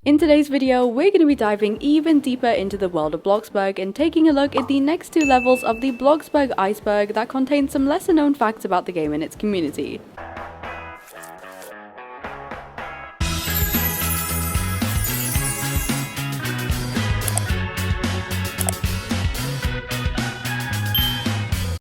In today's video, we're going to be diving even deeper into the world of Bloxburg and taking a look at the next two levels of the Bloxburg Iceberg that contain some lesser known facts about the game and its community.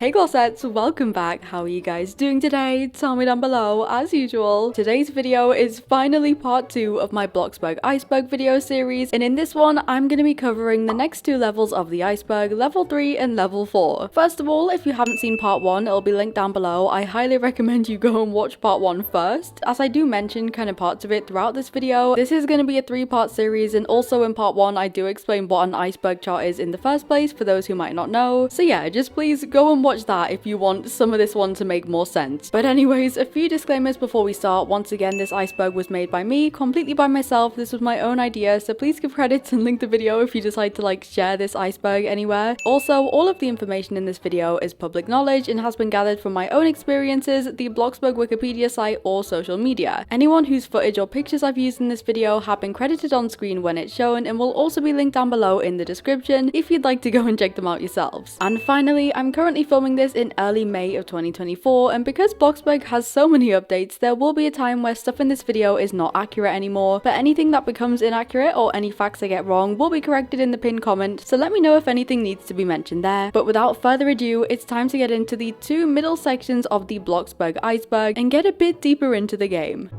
Hey glossettes, welcome back. How are you guys doing today? Tell me down below, as usual. Today's video is finally part 2 of my Bloxburg Iceberg video series, and in this one, I'm going to be covering the next two levels of the iceberg, level 3 and level 4. First of all, if you haven't seen part 1, it'll be linked down below. I highly recommend you go and watch part 1 first, as I do mention kind of parts of it throughout this video. This is going to be a 3-part series, and also in part 1, I do explain what an iceberg chart is in the first place, for those who might not know. So yeah, just please go and watch that if you want some of this one to make more sense. But anyways, a few disclaimers before we start. Once again, this iceberg was made by me, completely by myself. This was my own idea, so please give credits and link the video if you decide to share this iceberg anywhere. Also, all of the information in this video is public knowledge and has been gathered from my own experiences, the Bloxburg Wikipedia site, or social media. Anyone whose footage or pictures I've used in this video have been credited on screen when it's shown and will also be linked down below in the description if you'd like to go and check them out yourselves. And finally, I'm currently filming this in early May of 2024, and because Bloxburg has so many updates, there will be a time where stuff in this video is not accurate anymore, but anything that becomes inaccurate or any facts I get wrong will be corrected in the pinned comment, so let me know if anything needs to be mentioned there. But without further ado, it's time to get into the two middle sections of the Bloxburg Iceberg and get a bit deeper into the game.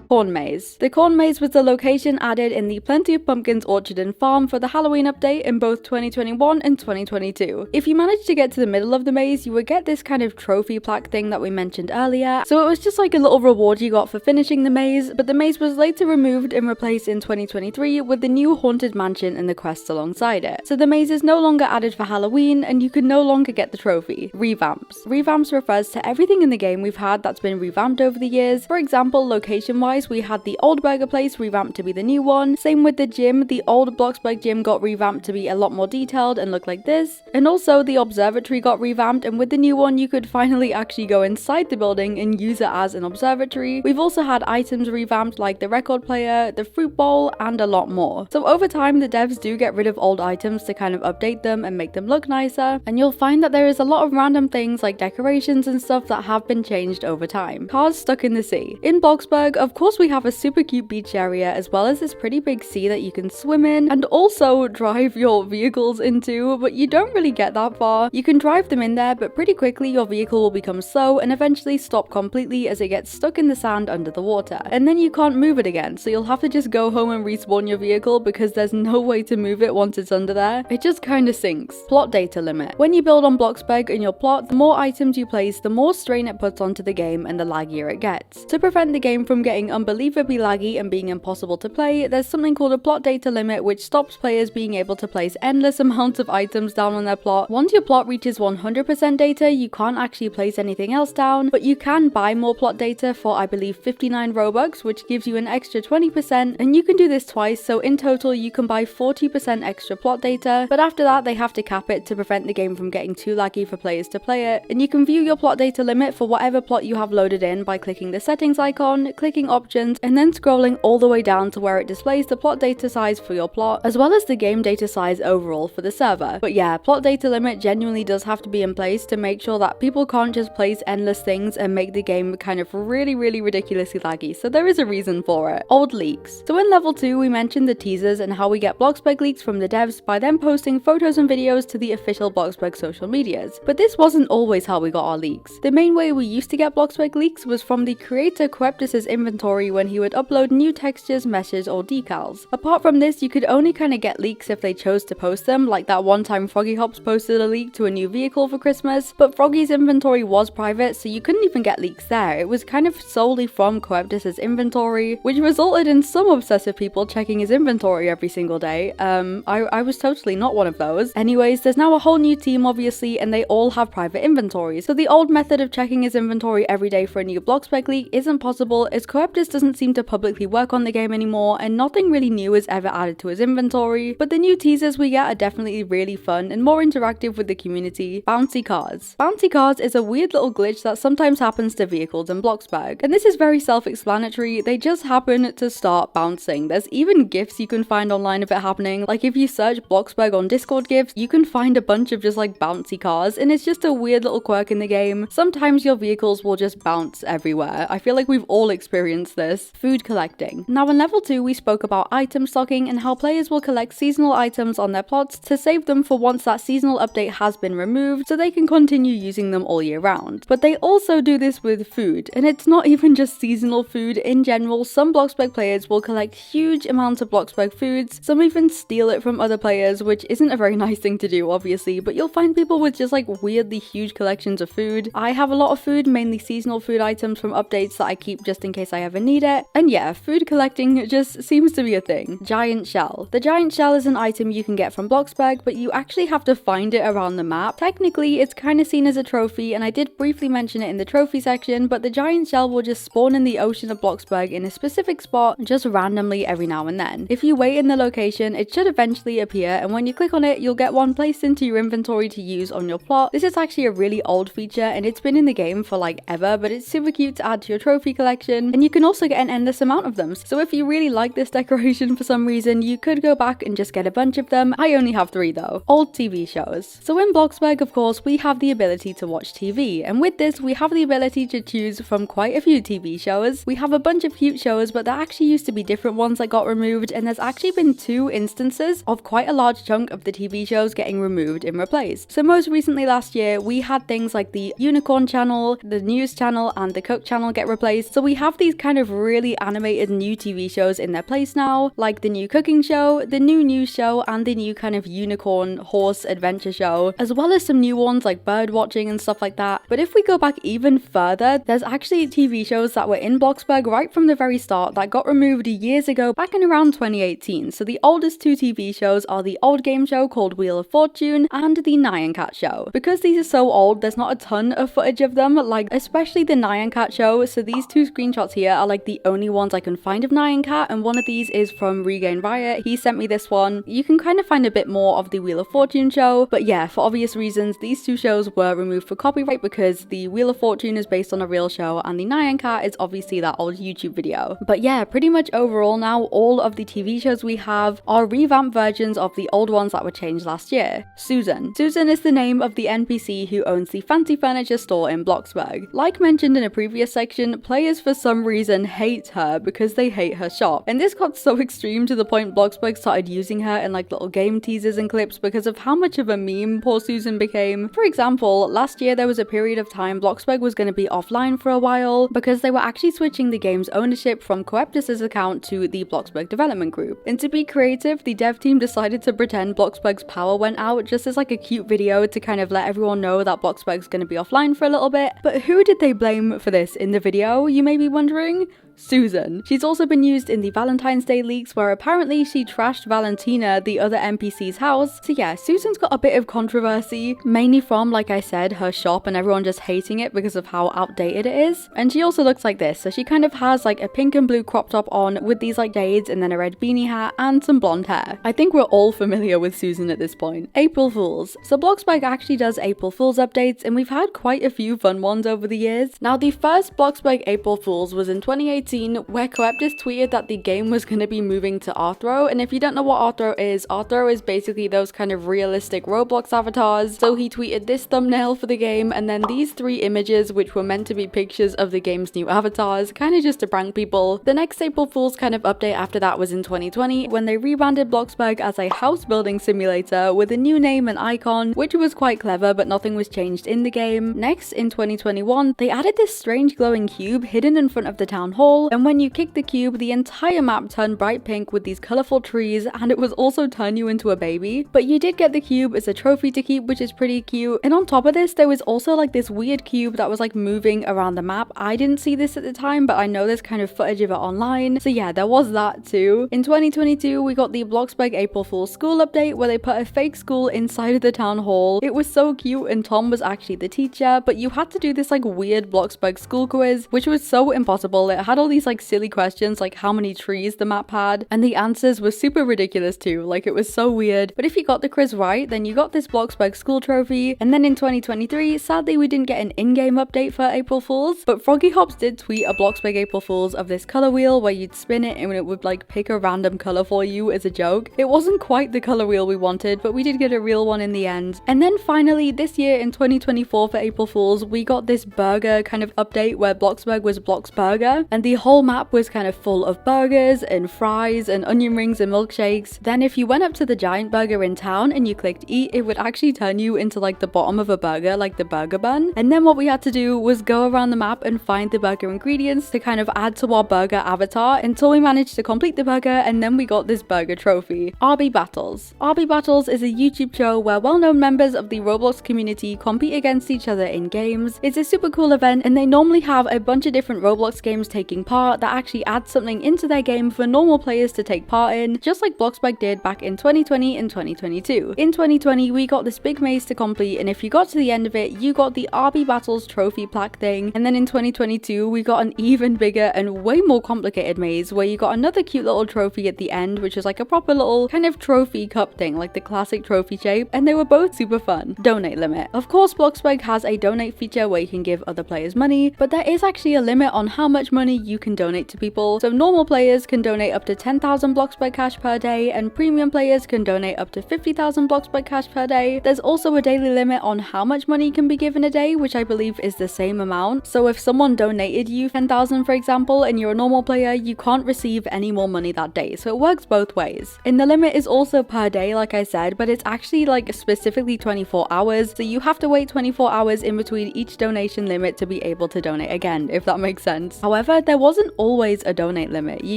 Corn Maze. The Corn Maze was the location added in the Plenty of Pumpkins orchard and farm for the Halloween update in both 2021 and 2022. If you managed to get to the middle of the maze, you would get this kind of trophy plaque thing that we mentioned earlier, so it was just like a little reward you got for finishing the maze, but the maze was later removed and replaced in 2023 with the new Haunted Mansion and the quests alongside it. So the maze is no longer added for Halloween, and you can no longer get the trophy. Revamps. Revamps refers to everything in the game we've had that's been revamped over the years. For example, location-wise, we had the old burger place revamped to be the new one. Same with the gym. The old Bloxburg gym got revamped to be a lot more detailed and look like this. And also the observatory got revamped, and with the new one you could finally actually go inside the building and use it as an observatory. We've also had items revamped like the record player, the fruit bowl, and a lot more. So over time the devs do get rid of old items to kind of update them and make them look nicer, and you'll find that there is a lot of random things like decorations and stuff that have been changed over time. Cars stuck in the sea. In Bloxburg, of course, we have a super cute beach area as well as this pretty big sea that you can swim in and also drive your vehicles into, but you don't really get that far. You can drive them in there, but pretty quickly your vehicle will become slow and eventually stop completely as it gets stuck in the sand under the water, and then you can't move it again, so you'll have to just go home and respawn your vehicle because there's no way to move it once it's under there. It just kinda sinks. Plot data limit. When you build on Bloxburg in your plot, the more items you place, the more strain it puts onto the game and the laggier it gets. To prevent the game from getting unbelievably laggy and being impossible to play, there's something called a plot data limit, which stops players being able to place endless amounts of items down on their plot. Once your plot reaches 100% data, you can't actually place anything else down, but you can buy more plot data for, I believe, 59 Robux, which gives you an extra 20%, and you can do this twice, so in total you can buy 40% extra plot data, but after that they have to cap it to prevent the game from getting too laggy for players to play it. And you can view your plot data limit for whatever plot you have loaded in by clicking the settings icon, clicking options, and then scrolling all the way down to where it displays the plot data size for your plot, as well as the game data size overall for the server. But yeah, plot data limit genuinely does have to be in place to make sure that people can't just place endless things and make the game kind of really ridiculously laggy, so there is a reason for it. Old leaks. So in level 2 we mentioned the teasers and how we get Bloxburg leaks from the devs by them posting photos and videos to the official Bloxburg social medias. But this wasn't always how we got our leaks. The main way we used to get Bloxburg leaks was from the creator Queptus's inventory when he would upload new textures, meshes, or decals. Apart from this, you could only kind of get leaks if they chose to post them, like that one time Froggy Hops posted a leak to a new vehicle for Christmas, but Froggy's inventory was private, so you couldn't even get leaks there. It was kind of solely from Queptus's inventory, which resulted in some obsessive people checking his inventory every single day. I was totally not one of those. Anyways, there's now a whole new team obviously, and they all have private inventories, so the old method of checking his inventory every day for a new Bloxburg leak isn't possible, as Queptus Coeptus doesn't seem to publicly work on the game anymore, and nothing really new is ever added to his inventory, but the new teasers we get are definitely really fun and more interactive with the community. Bouncy Cars. Bouncy Cars is a weird little glitch that sometimes happens to vehicles in Bloxburg, and this is very self-explanatory. They just happen to start bouncing. There's even GIFs you can find online of it happening. Like if you search Bloxburg on Discord GIFs, you can find a bunch of just like bouncy cars, and it's just a weird little quirk in the game. Sometimes your vehicles will just bounce everywhere. I feel like we've all experienced this. Food collecting. Now in level 2 we spoke about item stocking and how players will collect seasonal items on their plots to save them for once that seasonal update has been removed so they can continue using them all year round. But they also do this with food, and it's not even just seasonal food. In general, some Bloxburg players will collect huge amounts of Bloxburg foods, some even steal it from other players, which isn't a very nice thing to do obviously, but you'll find people with just like weirdly huge collections of food. I have a lot of food, mainly seasonal food items from updates that I keep just in case I ever need it, and yeah, food collecting just seems to be a thing. Giant shell. The giant shell is an item you can get from Bloxburg, but you actually have to find it around the map. Technically, it's kind of seen as a trophy, and I did briefly mention it in the trophy section, but the giant shell will just spawn in the ocean of Bloxburg in a specific spot just randomly every now and then. If you wait in the location, it should eventually appear, and when you click on it, you'll get one placed into your inventory to use on your plot. This is actually a really old feature, and it's been in the game for like ever, but it's super cute to add to your trophy collection, and you can also get an endless amount of them. So if you really like this decoration for some reason, you could go back and just get a bunch of them. I only have 3 though. Old TV shows. So in Bloxburg, of course, we have the ability to watch TV, and with this, we have the ability to choose from quite a few TV shows. We have a bunch of cute shows, but there actually used to be different ones that got removed, and there's actually been 2 instances of quite a large chunk of the TV shows getting removed and replaced. So most recently last year, we had things like the Unicorn channel, the News channel, and the Cook channel get replaced. So we have these kind of really animated new TV shows in their place now, like the new cooking show, the new news show, and the new kind of unicorn horse adventure show, as well as some new ones like bird watching and stuff like that. But if we go back even further, there's actually TV shows that were in Bloxburg right from the very start that got removed years ago, back in around 2018. So the oldest 2 TV shows are the old game show called Wheel of Fortune and the Nyan Cat show. Because these are so old, there's not a ton of footage of them, like especially the Nyan Cat show. So these 2 screenshots here are like the only ones I can find of Nyan Cat, and one of these is from Regain Riot. He sent me this one. You can kind of find a bit more of the Wheel of Fortune show, but yeah, for obvious reasons, these 2 shows were removed for copyright because the Wheel of Fortune is based on a real show and the Nyan Cat is obviously that old YouTube video. But yeah, pretty much overall now, all of the TV shows we have are revamped versions of the old ones that were changed last year. Susan. Susan is the name of the NPC who owns the fancy furniture store in Bloxburg. Like mentioned in a previous section, players for some reason hate her because they hate her shop. And this got so extreme to the point Bloxburg started using her in like little game teasers and clips because of how much of a meme poor Susan became. For example, last year there was a period of time Bloxburg was going to be offline for a while because they were actually switching the game's ownership from Coeptus's account to the Bloxburg development group. And to be creative, the dev team decided to pretend Bloxburg's power went out just as like a cute video to kind of let everyone know that Bloxburg's going to be offline for a little bit. But who did they blame for this in the video, you may be wondering? Susan. She's also been used in the Valentine's Day leaks where apparently she trashed Valentina, the other NPC's house. So yeah, Susan's got a bit of controversy, mainly from, like I said, her shop and everyone just hating it because of how outdated it is. And she also looks like this. So she kind of has like a pink and blue crop top on with these like shades and then a red beanie hat and some blonde hair. I think we're all familiar with Susan at this point. April Fools. So Bloxburg actually does April Fools updates, and we've had quite a few fun ones over the years. Now the first Bloxburg April Fools was in 2018 where Coeptus tweeted that the game was going to be moving to Arthro, and if you don't know what Arthro is basically those kind of realistic Roblox avatars. So he tweeted this thumbnail for the game and then these 3 images which were meant to be pictures of the game's new avatars, kind of just to prank people. The next April Fool's kind of update after that was in 2020 when they rebranded Bloxburg as a house building simulator with a new name and icon, which was quite clever, but nothing was changed in the game. Next, in 2021, they added this strange glowing cube hidden in front of the town hall, and when you kick the cube, the entire map turned bright pink with these colorful trees, and it was also turn you into a baby. But you did get the cube as a trophy to keep, which is pretty cute. And on top of this, there was also like this weird cube that was like moving around the map. I didn't see this at the time, but I know there's kind of footage of it online. So yeah, there was that too. In 2022, we got the Bloxburg April Fool's school update where they put a fake school inside of the town hall. It was so cute, and Tom was actually the teacher, but you had to do this like weird Bloxburg school quiz, which was so impossible. It had all these like silly questions like how many trees the map had, and the answers were super ridiculous too, like it was so weird. But if you got the quiz right, then you got this Bloxburg school trophy. And then in 2023, sadly we didn't get an in-game update for April Fools, but Froggy Hops did tweet a Bloxburg April Fools of this color wheel where you'd spin it and it would like pick a random color for you as a joke. It wasn't quite the color wheel we wanted, but we did get a real one in the end. And then finally this year in 2024 for April Fools, we got this burger kind of update where Bloxburg was Bloxburger, and the whole map was kind of full of burgers and fries and onion rings and milkshakes. Then if you went up to the giant burger in town and you clicked eat, it would actually turn you into like the bottom of a burger, like the burger bun. And then what we had to do was go around the map and find the burger ingredients to kind of add to our burger avatar until we managed to complete the burger, and then we got this burger trophy. Arby Battles. Arby Battles is a YouTube show where well-known members of the Roblox community compete against each other in games. It's a super cool event, and they normally have a bunch of different Roblox games taking part that actually add something into their game for normal players to take part in, just like Bloxburg did back in 2020 and 2022. In 2020, we got this big maze to complete, and if you got to the end of it, you got the Arby Battles trophy plaque thing. And then in 2022, we got an even bigger and way more complicated maze where you got another cute little trophy at the end, which is like a proper little kind of trophy cup thing, like the classic trophy shape, and they were both super fun. Donate limit. Of course, Bloxburg has a donate feature where you can give other players money, but there is actually a limit on how much money you can donate to people. So normal players can donate up to 10,000 Bloxburg cash per day, and premium players can donate up to 50,000 Bloxburg cash per day. There's also a daily limit on how much money can be given a day, which I believe is the same amount. So if someone donated you 10,000 for example, and you're a normal player, you can't receive any more money that day. So it works both ways. And the limit is also per day, like I said, but it's actually like specifically 24 hours. So you have to wait 24 hours in between each donation limit to be able to donate again, if that makes sense. However, there wasn't always a donate limit. You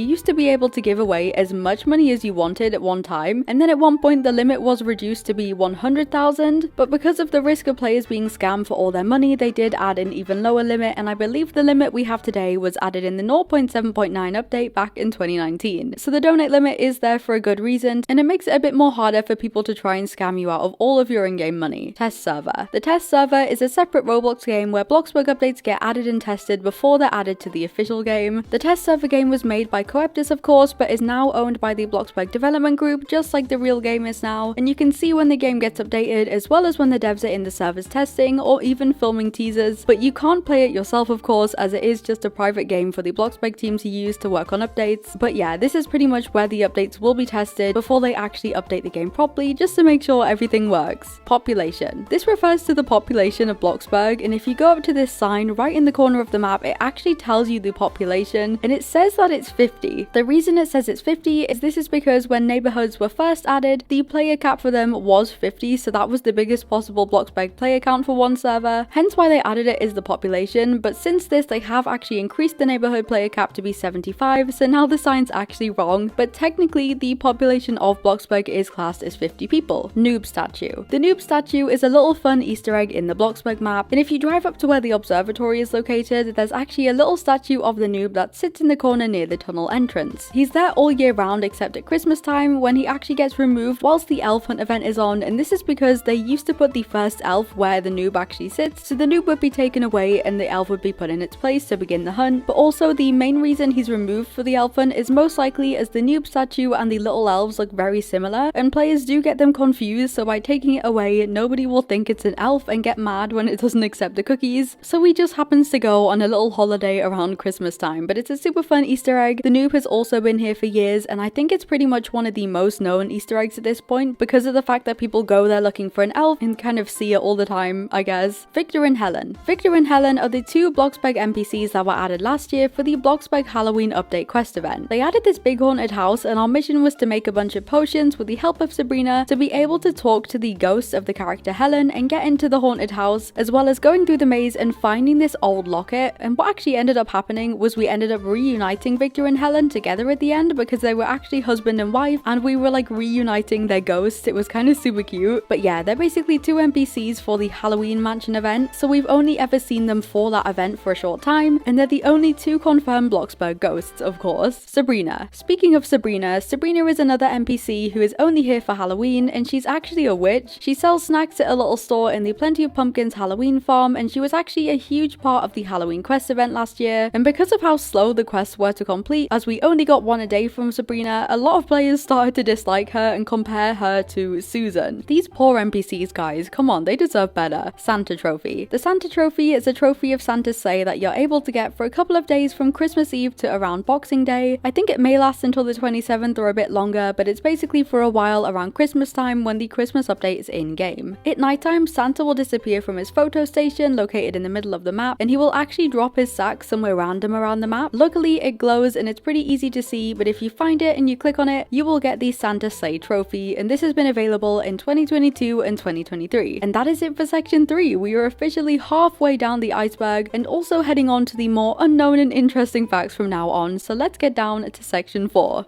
used to be able to give away as much money as you wanted at one time, and then at one point the limit was reduced to be 100,000, but because of the risk of players being scammed for all their money, they did add an even lower limit, and I believe the limit we have today was added in the 0.7.9 update back in 2019. So the donate limit is there for a good reason, and it makes it a bit more harder for people to try and scam you out of all of your in-game money. Test server. The test server is a separate Roblox game where Bloxburg updates get added and tested before they're added to the official game. The test server game was made by Coeptus of course, but is now owned by the Bloxburg development group, just like the real game is now, and you can see when the game gets updated as well as when the devs are in the servers testing or even filming teasers, but you can't play it yourself of course, as it is just a private game for the Bloxburg team to use to work on updates. But yeah, this is pretty much where the updates will be tested before they actually update the game properly, just to make sure everything works. Population. This refers to the population of Bloxburg, and if you go up to this sign right in the corner of the map, it actually tells you the population, and it says that it's 50. The reason it says it's 50 is this is because when neighborhoods were first added, the player cap for them was 50, so that was the biggest possible Bloxburg player count for one server, hence why they added it is the population. But since this, they have actually increased the neighborhood player cap to be 75, so now the sign's actually wrong, but technically the population of Bloxburg is classed as 50 people. Noob Statue. The Noob Statue is a little fun Easter egg in the Bloxburg map, and if you drive up to where the observatory is located, there's actually a little statue of the noob that sits in the corner near the tunnel entrance. He's there all year round except at Christmas time, when he actually gets removed whilst the elf hunt event is on, and this is because they used to put the first elf where the noob actually sits, so the noob would be taken away and the elf would be put in its place to begin the hunt. But also the main reason he's removed for the elf hunt is most likely as the noob statue and the little elves look very similar, and players do get them confused, so by taking it away, nobody will think it's an elf and get mad when it doesn't accept the cookies. So he just happens to go on a little holiday around Christmas time, but it's a super fun Easter egg. The noob has also been here for years, and I think it's pretty much one of the most known Easter eggs at this point because of the fact that people go there looking for an elf and kind of see it all the time, I guess. Victor and Helen. Victor and Helen are the two Bloxburg NPCs that were added last year for the Bloxburg Halloween update quest event. They added this big haunted house, and our mission was to make a bunch of potions with the help of Sabrina to be able to talk to the ghosts of the character Helen and get into the haunted house, as well as going through the maze and finding this old locket. And what actually ended up happening was we ended up reuniting Victor and Helen together at the end because they were actually husband and wife, and we were like reuniting their ghosts. It was kind of super cute. But yeah, they're basically two NPCs for the Halloween mansion event, so we've only ever seen them for that event for a short time, and they're the only two confirmed Bloxburg ghosts, of course. Sabrina. Speaking of Sabrina, Sabrina is another NPC who is only here for Halloween, and she's actually a witch. She sells snacks at a little store in the Plenty of Pumpkins Halloween farm, and she was actually a huge part of the Halloween quest event last year. And because of how slow the quests were to complete, as we only got one a day from Sabrina, a lot of players started to dislike her and compare her to Susan. These poor NPCs, guys, come on, they deserve better. Santa Trophy. The Santa Trophy is a trophy of Santa's sleigh that you're able to get for a couple of days from Christmas Eve to around Boxing Day. I think it may last until the 27th or a bit longer, but it's basically for a while around Christmas time when the Christmas update is in-game. At nighttime, Santa will disappear from his photo station located in the middle of the map, and he will actually drop his sack somewhere random around the map. Luckily, it glows and it's pretty easy to see, but if you find it and you click on it, you will get the Santa Sleigh trophy, and this has been available in 2022 and 2023. And that is it for section 3. We are officially halfway down the iceberg and also heading on to the more unknown and interesting facts from now on, so let's get down to section 4.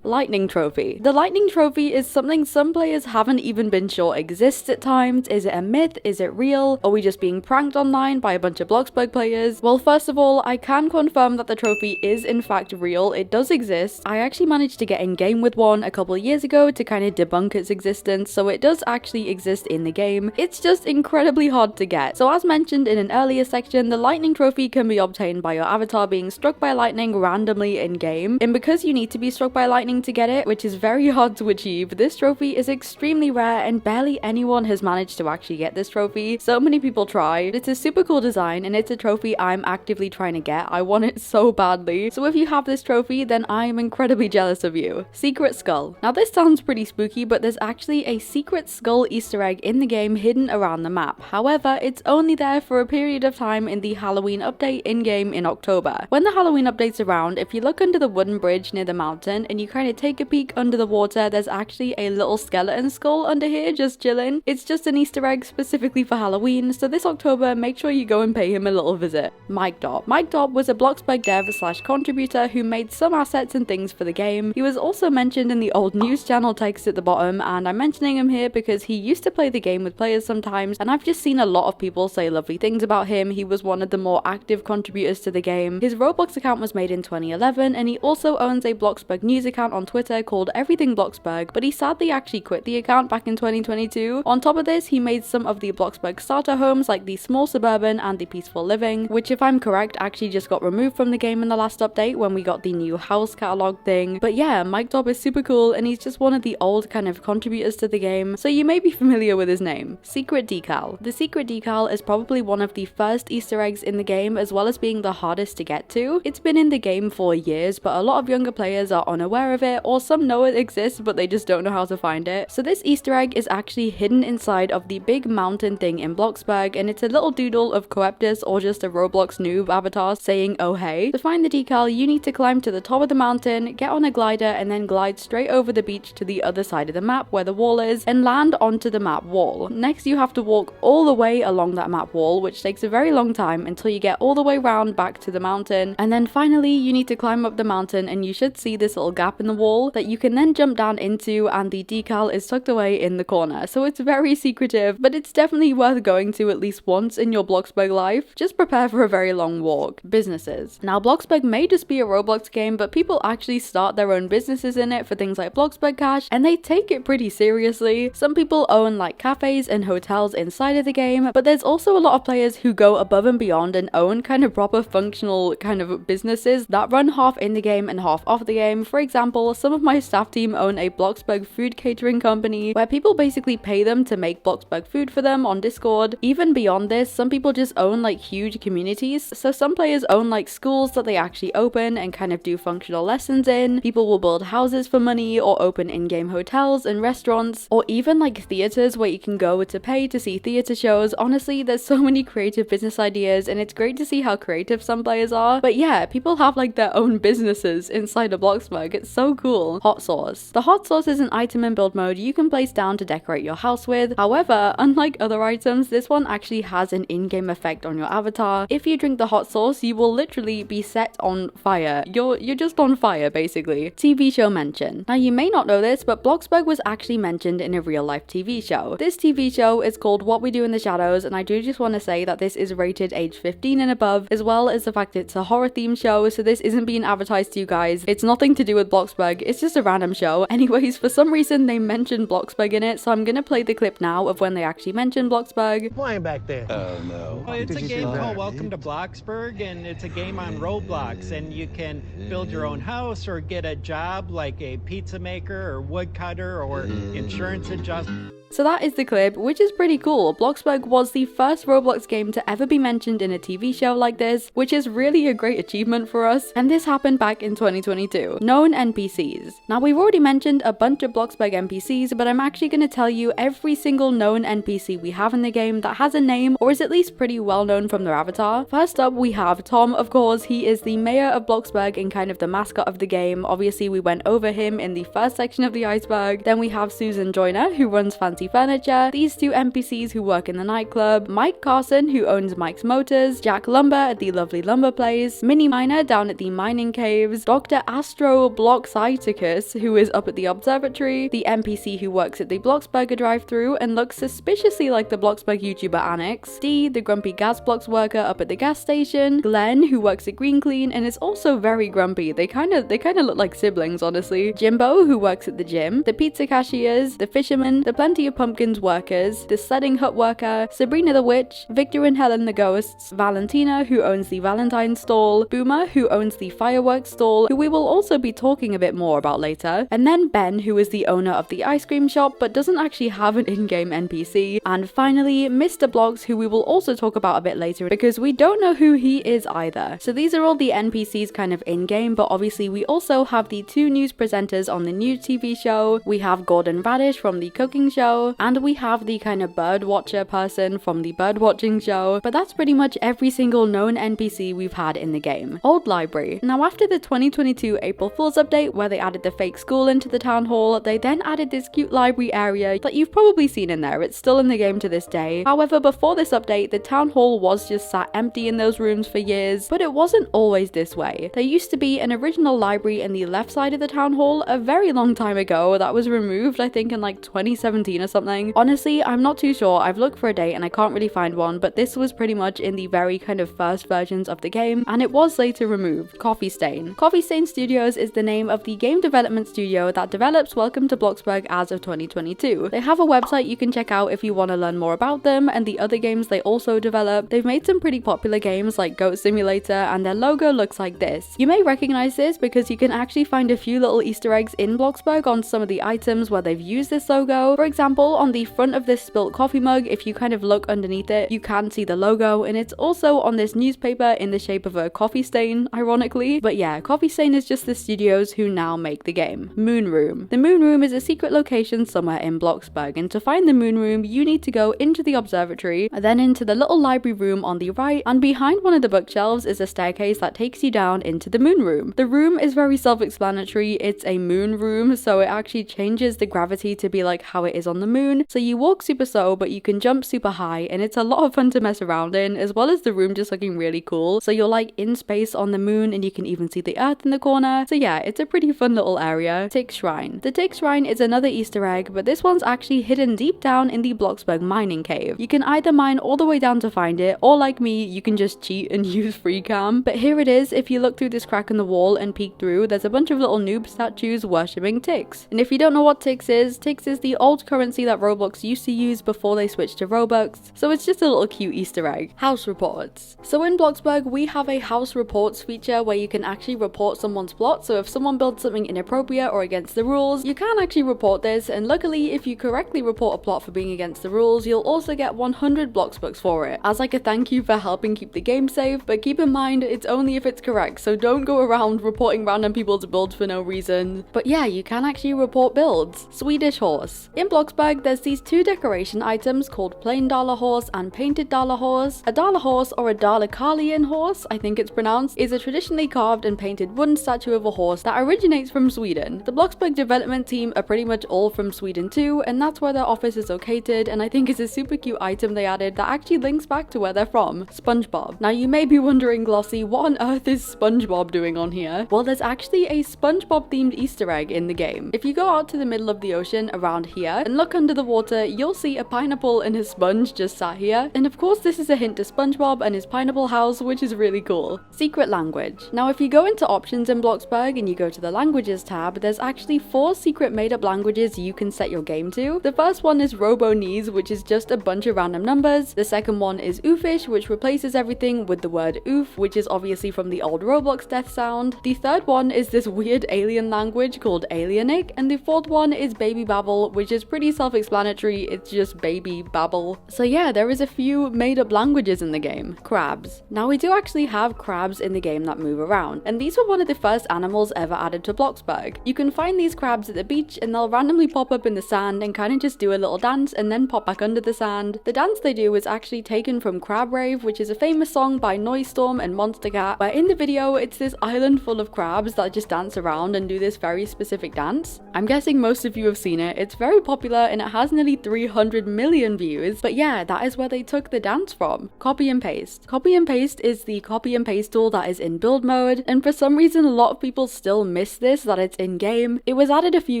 Lightning Trophy. The Lightning Trophy is something some players haven't even been sure exists at times. Is it a myth? Is it real? Are we just being pranked online by a bunch of Bloxburg players? Well, first of all, I can confirm that the trophy is in fact real. It does exist. I actually managed to get in game with one a couple of years ago to kind of debunk its existence, so it does actually exist in the game. It's just incredibly hard to get. So as mentioned in an earlier section, the Lightning Trophy can be obtained by your avatar being struck by lightning randomly in game, and because you need to be struck by lightning to get it, which is very hard to achieve, this trophy is extremely rare and barely anyone has managed to actually get this trophy. So many people tried. It's a super cool design and it's a trophy I'm actively trying to get. I want it so badly. So if you have this trophy, then I am incredibly jealous of you. Secret Skull. Now this sounds pretty spooky, but there's actually a secret skull Easter egg in the game hidden around the map. However, it's only there for a period of time in the Halloween update in-game in October. When the Halloween update's around, if you look under the wooden bridge near the mountain and you kind of take a peek under the water, there's actually a little skeleton skull under here just chilling. It's just an Easter egg specifically for Halloween, so this October make sure you go and pay him a little visit. Mike Dopp. Mike Dopp was a Bloxburg dev / contributor who made some assets and things for the game. He was also mentioned in the old news channel text at the bottom, and I'm mentioning him here because he used to play the game with players sometimes, and I've just seen a lot of people say lovely things about him. He was one of the more active contributors to the game. His Roblox account was made in 2011, and he also owns a Bloxburg news account on Twitter called Everything Bloxburg, but he sadly actually quit the account back in 2022. On top of this, he made some of the Bloxburg starter homes like the Small Suburban and the Peaceful Living, which if I'm correct actually just got removed from the game in the last update when we got the new house catalog thing. But yeah, Mike Dopp is super cool and he's just one of the old kind of contributors to the game, so you may be familiar with his name. Secret Decal. The Secret Decal is probably one of the first Easter eggs in the game, as well as being the hardest to get to. It's been in the game for years, but a lot of younger players are unaware of it, or some know it exists but they just don't know how to find it. So this Easter egg is actually hidden inside of the big mountain thing in Bloxburg, and it's a little doodle of Coeptus or just a Roblox noob avatar saying oh hey. To find the decal, you need to climb to the top of the mountain, get on a glider, and then glide straight over the beach to the other side of the map where the wall is, and land onto the map wall. Next you have to walk all the way along that map wall, which takes a very long time until you get all the way round back to the mountain, and then finally you need to climb up the mountain, and you should see this little gap in the wall that you can then jump down into, and the decal is tucked away in the corner. So it's very secretive, but it's definitely worth going to at least once in your Bloxburg life. Just prepare for a very long walk. Businesses. Now Bloxburg may just be a Roblox game, but people actually start their own businesses in it for things like Bloxburg Cash, and they take it pretty seriously. Some people own like cafes and hotels inside of the game, but there's also a lot of players who go above and beyond and own kind of proper functional kind of businesses that run half in the game and half off the game. For example, some of my staff team own a Bloxburg food catering company where people basically pay them to make Bloxburg food for them on Discord. Even beyond this, some people just own like huge communities. So some players own like schools that they actually open and kind of do functional lessons in. People will build houses for money or open in-game hotels and restaurants, or even like theaters where you can go to pay to see theater shows. Honestly, there's so many creative business ideas and it's great to see how creative some players are. But yeah, people have like their own businesses inside of Bloxburg. It's so cool. Hot sauce. The hot sauce is an item in build mode you can place down to decorate your house with. However, unlike other items, this one actually has an in-game effect on your avatar. If you drink the hot sauce, you will literally be set on fire. You're just on fire basically. TV show mention. Now you may not know this, but Bloxburg was actually mentioned in a real life TV show. This TV show is called What We Do in the Shadows, and I do just want to say that this is rated age 15 and above, as well as the fact it's a horror themed show, so this isn't being advertised to you guys. It's nothing to do with Bloxburg Bloxburg. It's just a random show. Anyways, for some reason they mentioned Bloxburg in it, so I'm gonna play the clip now of when they actually mentioned Bloxburg. Flying back there. Oh no. Well, it's a game called Welcome to Bloxburg, and it's a game on Roblox, and you can build your own house or get a job like a pizza maker or woodcutter or insurance adjuster. So that is the clip, which is pretty cool. Bloxburg was the first Roblox game to ever be mentioned in a TV show like this, which is really a great achievement for us, and this happened back in 2022. Known NPCs. Now we've already mentioned a bunch of Bloxburg NPCs, but I'm actually going to tell you every single known NPC we have in the game that has a name or is at least pretty well known from their avatar. First up we have Tom, of course. He is the mayor of Bloxburg and kind of the mascot of the game. Obviously we went over him in the first section of the iceberg. Then we have Susan Joyner, who runs Fancy Furniture, these two NPCs who work in the nightclub, Mike Carson, who owns Mike's Motors, Jack Lumber at the lovely lumber place, Mini Miner down at the mining caves, Dr. Astro Bloxiticus, who is up at the observatory, the NPC who works at the Bloxburger drive-thru and looks suspiciously like the Bloxburg YouTuber Annex, Dee, the grumpy gas blocks worker up at the gas station, Glenn, who works at Green Clean and is also very grumpy. They kind of look like siblings, honestly, Jimbo, who works at the gym, the pizza cashiers, the fisherman, the Plenty of Pumpkins workers, the sledding hut worker, Sabrina the witch, Victor and Helen the ghosts, Valentina, who owns the Valentine stall, Boomer, who owns the fireworks stall, who we will also be talking a bit more about later, and then Ben, who is the owner of the ice cream shop but doesn't actually have an in-game NPC, and finally Mr. Blocks, who we will also talk about a bit later because we don't know who he is either. So these are all the NPCs kind of in-game, but obviously we also have the two news presenters on the new TV show. We have Gordon Radish from the cooking show, and we have the kind of bird watcher person from the bird watching show, but that's pretty much every single known NPC we've had in the game. Old library. Now after the 2022 April Fool's update where they added the fake school into the town hall, they then added this cute library area that you've probably seen in there. It's still in the game to this day. However, before this update, the town hall was just sat empty in those rooms for years, but it wasn't always this way. There used to be an original library in the left side of the town hall a very long time ago that was removed, I think in like 2017 or something. Honestly, I'm not too sure. I've looked for a date and I can't really find one, but this was pretty much in the very kind of first versions of the game, and it was later removed. Coffee Stain. Coffee Stain Studios is the name of the game development studio that develops Welcome to Bloxburg as of 2022. They have a website you can check out if you want to learn more about them and the other games they also develop. They've made some pretty popular games like Goat Simulator, and their logo looks like this. You may recognize this because you can actually find a few little Easter eggs in Bloxburg on some of the items where they've used this logo. For example, on the front of this spilt coffee mug, if you kind of look underneath it, you can see the logo, and it's also on this newspaper in the shape of a coffee stain, ironically. But yeah, Coffee Stain is just the studios who now make the game. Moon Room. The Moon Room is a secret location somewhere in Bloxburg, and to find the Moon Room, you need to go into the observatory, then into the little library room on the right, and behind one of the bookshelves is a staircase that takes you down into the Moon Room. The room is very self-explanatory. It's a moon room, so it actually changes the gravity to be like how it is on the moon. So you walk super slow, but you can jump super high, and it's a lot of fun to mess around in, as well as the room just looking really cool. So you're like in space on the moon, and you can even see the earth in the corner. So yeah, it's a pretty fun little area. Tick Shrine. The Tick Shrine is another Easter egg, but this one's actually hidden deep down in the Bloxburg mining cave. You can either mine all the way down to find it, or like me, you can just cheat and use free cam. But here it is. If you look through this crack in the wall and peek through, there's a bunch of little noob statues worshipping ticks. And if you don't know what ticks is the old currency that Roblox used to use before they switched to Robux, so it's just a little cute Easter egg. House reports. So in Bloxburg, we have a house reports feature where you can actually report someone's plot. So if someone builds something inappropriate or against the rules, you can actually report this, and luckily if you correctly report a plot for being against the rules, you'll also get 100 Bloxburgs for it, as like a thank you for helping keep the game safe. But keep in mind, it's only if it's correct, so don't go around reporting random people's builds for no reason. But yeah, you can actually report builds. Swedish Horse. In Bloxburg, there's these two decoration items called plain dollar horse and painted dollar horse. A dollar horse, or a Dalecarlian horse, I think it's pronounced, is a traditionally carved and painted wooden statue of a horse that originates from Sweden. The Bloxburg development team are pretty much all from Sweden too, and that's where their office is located, and I think it's a super cute item they added that actually links back to where they're from. SpongeBob. Now you may be wondering, Glossie, what on earth is SpongeBob doing on here? Well, there's actually a SpongeBob themed Easter egg in the game. If you go out to the middle of the ocean around here and look under the water, you'll see a pineapple and a sponge just sat here. And of course this is a hint to SpongeBob and his pineapple house, which is really cool. Secret language. Now if you go into options in Bloxburg and you go to the the languages tab, there's actually 4 secret made-up languages you can set your game to. The first one is Robonese, which is just a bunch of random numbers. The second one is Oofish, which replaces everything with the word oof, which is obviously from the old Roblox death sound. The third one is this weird alien language called Alienic, and the fourth one is Baby Babble, which is pretty self-explanatory, it's just baby babble. So yeah, there is a few made-up languages in the game. Crabs. Now we do actually have crabs in the game that move around, and these were one of the first animals ever added to Bloxburg. You can find these crabs at the beach and they'll randomly pop up in the sand and kind of just do a little dance and then pop back under the sand. The dance they do is actually taken from Crab Rave, which is a famous song by Noise Storm and Monster Cat, where in the video it's this island full of crabs that just dance around and do this very specific dance. I'm guessing most of you have seen it. It's very popular and it has nearly 300 million views, but yeah, that is where they took the dance from. Copy and paste. Copy and paste is the copy and paste tool that is in build mode, and for some reason a lot of people still miss this, that it's in game. It was added a few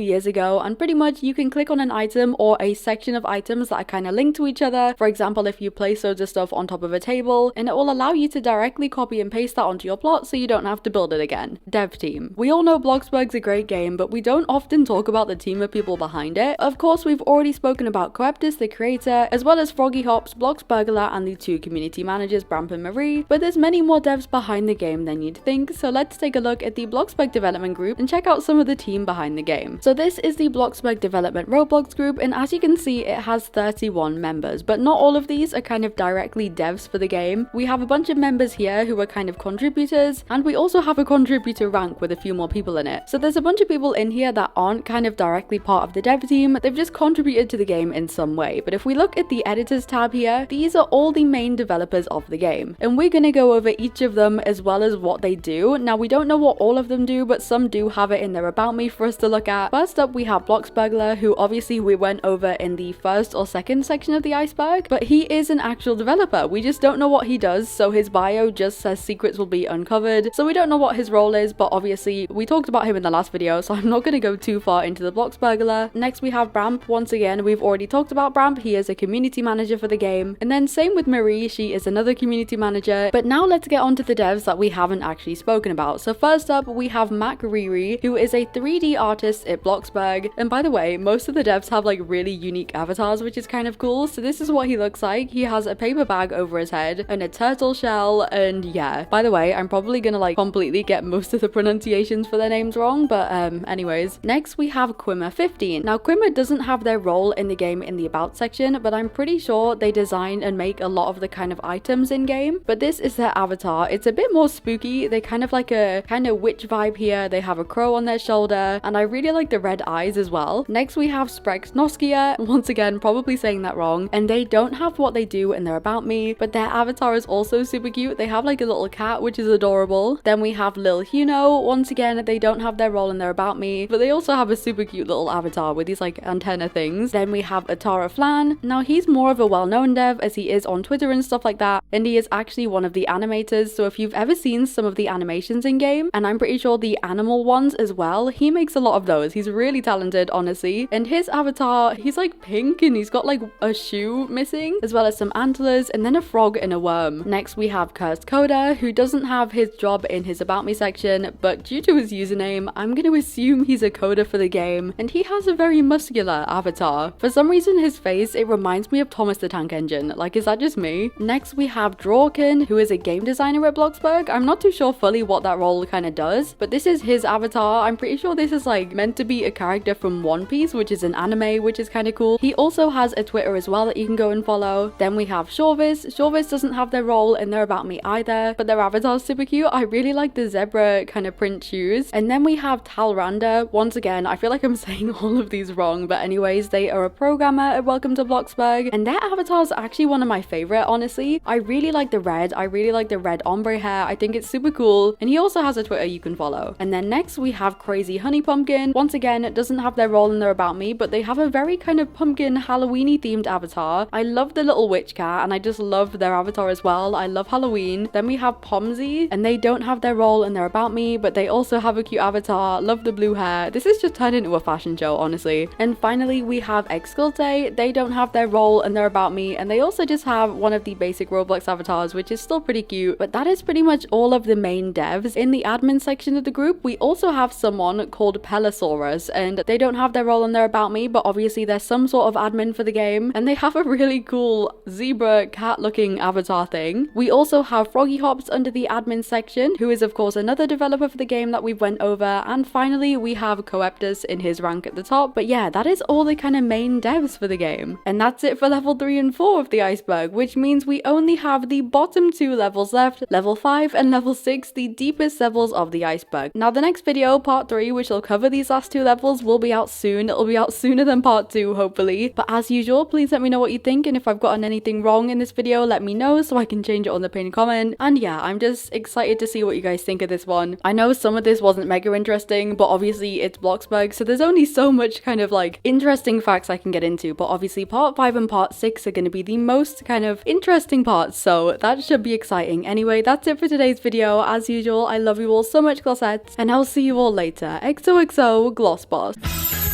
years ago, and pretty much you can click on an item or a section of items that are kind of linked to each other. For example, if you place loads of stuff on top of a table, and it will allow you to directly copy and paste that onto your plot so you don't have to build it again. Dev team. We all know Bloxburg's a great game, but we don't often talk about the team of people behind it. Of course, we've already spoken about Coeptus, the creator, as well as Froggy Hops, Bloxburglar, and the 2 community managers, Bramp and Marie, but there's many more devs behind the game than you'd think, so let's take a look at the Bloxburg development group and check out some of the team behind the game. So this is the Bloxburg development Roblox group, and as you can see it has 31 members, but not all of these are kind of directly devs for the game. We have a bunch of members here who are kind of contributors, and we also have a contributor rank with a few more people in it. So there's a bunch of people in here that aren't kind of directly part of the dev team, they've just contributed to the game in some way. But if we look at the editors tab here, these are all the main developers of the game, and we're gonna go over each of them as well as what they do. Now we don't know what all of them do, but some do have it in their about me for us to look at. First up we have Bloxburglar, who obviously we went over in the first or second section of the iceberg, but he is an actual developer. We just don't know what he does, so his bio just says secrets will be uncovered, so we don't know what his role is, but obviously we talked about him in the last video, so I'm not going to go too far into the Bloxburglar. Next we have Bramp. Once again, we've already talked about Bramp. He is a community manager for the game, and then same with Marie, she is another community manager. But now let's get on to the devs that we haven't actually spoken about. So first up we have Mac Riri, who is a 3D artist at Bloxburg, and by the way, most of the devs have like really unique avatars, which is kind of cool. So this is what he looks like. He has a paper bag over his head and a turtle shell, and yeah, by the way, I'm probably gonna like completely get most of the pronunciations for their names wrong, but anyways. Next we have Qumu15. Now Qumu doesn't have their role in the game in the about section, but I'm pretty sure they design and make a lot of the kind of items in game. But this is their avatar. It's a bit more spooky. They kind of like a kind of witch vibe here. They have a crow on their shoulder, and I really like the red eyes as well. Next we have Sprexnoskia, once again probably saying that wrong, and they don't have what they do in their about me, but their avatar is also super cute. They have like a little cat, which is adorable. Then we have Lil Huno. Once again, they don't have their role in their about me, but they also have a super cute little avatar with these like antenna things. Then we have Atara Flan. Now he's more of a well-known dev, as he is on Twitter and stuff like that, and he is actually one of the animators. So if you've ever seen some of the animations in game, and I'm pretty sure the animal ones as well, he makes a lot of those. He's really talented, honestly. And his avatar, he's like pink and he's got like a shoe missing, as well as some antlers, and then a frog and a worm. Next we have Cursed Coder, who doesn't have his job in his about me section, but due to his username, I'm going to assume he's a coder for the game, and he has a very muscular avatar. For some reason his face, it reminds me of Thomas the Tank Engine. Like, is that just me? Next we have Drawkin, who is a game designer at Bloxburg. I'm not too sure fully what that role kind of does, but this is his avatar. I'm pretty sure this is like meant to be a character from One Piece, which is an anime, which is kind of cool. He also has a Twitter as well that you can go and follow. Then we have Shorvis. Shorvis doesn't have their role in their about me either, but their avatar is super cute. I really like the zebra kind of print shoes. And then we have Talranda. Once again, I feel like I'm saying all of these wrong, but anyways, they are a programmer at Welcome to Bloxburg, and their avatar is actually one of my favorite, honestly. I really like the red. I really like the red ombre hair. I think it's super cool, and he also has a Twitter you can follow. And then next we have Crazy Honey Pumpkin. Once again, it doesn't have their role in their about me, but they have a very kind of pumpkin Halloween-y themed avatar. I love the little witch cat, and I just love their avatar as well. I love Halloween. Then we have Pomsy, and they don't have their role in their about me, but they also have a cute avatar. Love the blue hair. This is just turned into a fashion show, honestly. And finally we have Exculte. They don't have their role in their about me, and they also just have one of the basic Roblox avatars, which is still pretty cute. But that is pretty much all of the main devs. In the admin section of the group, we also have someone called Pelosaurus, and they don't have their role on their about me, but obviously they're some sort of admin for the game, and they have a really cool zebra cat looking avatar thing. We also have Froggy Hops under the admin section, who is of course another developer for the game that we've went over, and finally we have Coeptus in his rank at the top. But yeah, that is all the kind of main devs for the game, and that's it for level 3 and 4 of the iceberg, which means we only have the bottom 2 levels left, level 5 and level 6, the deepest levels of the iceberg. Now the next video, part 3, which will cover these last 2 levels, will be out soon. It'll be out sooner than part 2, hopefully. But as usual, please let me know what you think, and if I've gotten anything wrong in this video, let me know so I can change it on the pinned comment. And yeah, I'm just excited to see what you guys think of this one. I know some of this wasn't mega interesting, but obviously it's Bloxburg, so there's only so much kind of like interesting facts I can get into, but obviously part 5 and part 6 are going to be the most kind of interesting parts, so that should be exciting. Anyway, that's it for today's video. As usual, I love you all so much, glossettes, and I'll see you all later. XOXO, Glossboss.